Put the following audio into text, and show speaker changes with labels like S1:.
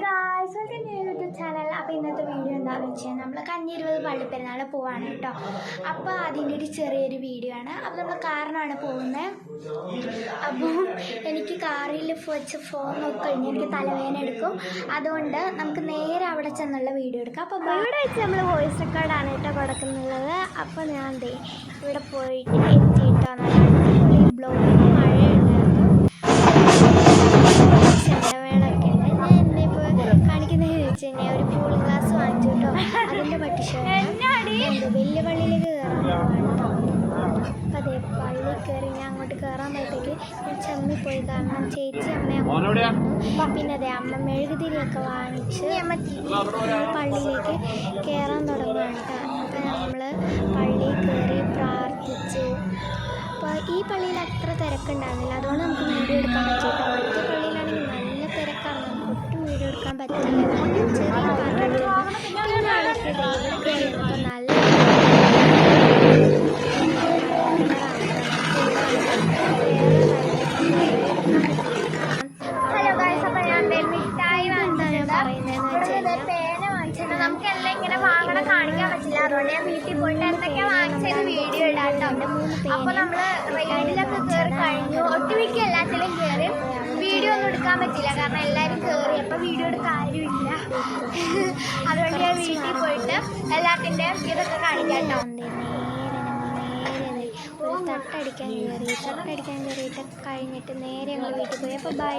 S1: Guys welcome to YouTube channel. അപ്പോൾ ഇന്നത്തെ video എന്താണെന്ന് വെച്ചാൽ നമ്മൾ കഞ്ഞിരുപത് പള്ളിപ്പെരുന്നാൾ പോവാണ് കേട്ടോ. അപ്പോൾ അതിൻ്റെ ഒരു ചെറിയൊരു വീഡിയോ ആണ്. അപ്പോൾ നമ്മൾ കാറിനാണ് പോകുന്നത്. അപ്പോൾ എനിക്ക് കാറിൽ വെച്ച് ഫോൺ നോക്കി കഴിഞ്ഞാൽ എനിക്ക് തലവേദന എടുക്കും. അതുകൊണ്ട് നമുക്ക് നേരെ അവിടെ ചെന്നുള്ള വീഡിയോ എടുക്കാം. അപ്പോൾ ഇവിടെ വെച്ച് നമ്മൾ വോയിസ് റെക്കോർഡാണ് കേട്ടോ കൊടുക്കുന്നത്. അപ്പോൾ ഞാൻ ഇവിടെ പോയിട്ട് എത്തിയിട്ടോ. നല്ല ബ്ലോഗിൽ മഴയുണ്ടായിരുന്നു. ഒരു കൂൾ ഗ്ലാസ് വാങ്ങിച്ചു കേട്ടോ. അതിൻ്റെ വലിയ പള്ളിയിലേക്ക് കയറാൻ പോവാണ്. അപ്പം അതേ പള്ളിയിൽ കയറി ഞാൻ അങ്ങോട്ട് കയറാൻ പറ്റേക്ക് ഞാൻ ചെമ്മിപ്പോയി. കാരണം ചേച്ചി അമ്മ പിന്നെ അതെ അമ്മ മെഴുകുതിരിയൊക്കെ വാങ്ങിച്ച് പള്ളിയിലേക്ക് കയറാൻ തുടങ്ങുകയാണ് കേട്ടോ. അപ്പം നമ്മൾ പള്ളിയിൽ കയറി പ്രാർത്ഥിച്ചു. അപ്പോൾ ഈ പള്ളിയിൽ അത്ര തിരക്കുണ്ടായിരുന്നില്ല, അതുകൊണ്ട് നമുക്ക് വീഡിയോ എടുക്കാൻ പറ്റിയിട്ടോ. മറ്റേ പള്ളിയിലാണെങ്കിൽ നല്ല തിരക്കാണ്, നമുക്ക് ഒട്ടും വീഡിയോ എടുക്കാൻ പറ്റില്ല. ചെറിയ പാട്ടെടുത്തു. പിന്നെ ആളൊക്കെ കയറിയപ്പോൾ നല്ല ഹലോ ഗൈസ്. അപ്പോൾ ഞാൻ മിഠായി പറയുന്നതെന്ന് വെച്ചാൽ നമുക്ക് എല്ലാം ഇങ്ങനെ വാങ്ങണം കാണിക്കാൻ പറ്റില്ല, അതുകൊണ്ട് ഞാൻ വീട്ടിൽ പോയിട്ട് എന്തൊക്കെ വാങ്ങിച്ചത് വീഡിയോ ഇടാട്ടോ. അപ്പോൾ നമ്മൾ റെയിലൊക്കെ കയറി കഴിഞ്ഞു. ഒട്ടുമിക്ക എല്ലാത്തിലും കയറി വീഡിയോ ഒന്നും എടുക്കാൻ പറ്റില്ല, കാരണം എല്ലാവരും കയറി. അപ്പോൾ വീഡിയോ എടുക്കാൻ ആരുമില്ല. അതുകൊണ്ട് ഞാൻ വീട്ടിൽ പോയിട്ട് എല്ലാത്തിൻ്റെയും ഇതൊക്കെ കാണിക്കാം കേട്ടോ. ഒരു തട്ടടിക്കാൻ കയറിയിട്ട് കഴിഞ്ഞിട്ട് നേരെ ഞങ്ങൾ വീട്ടിൽ പോയി. അപ്പോൾ ബൈ.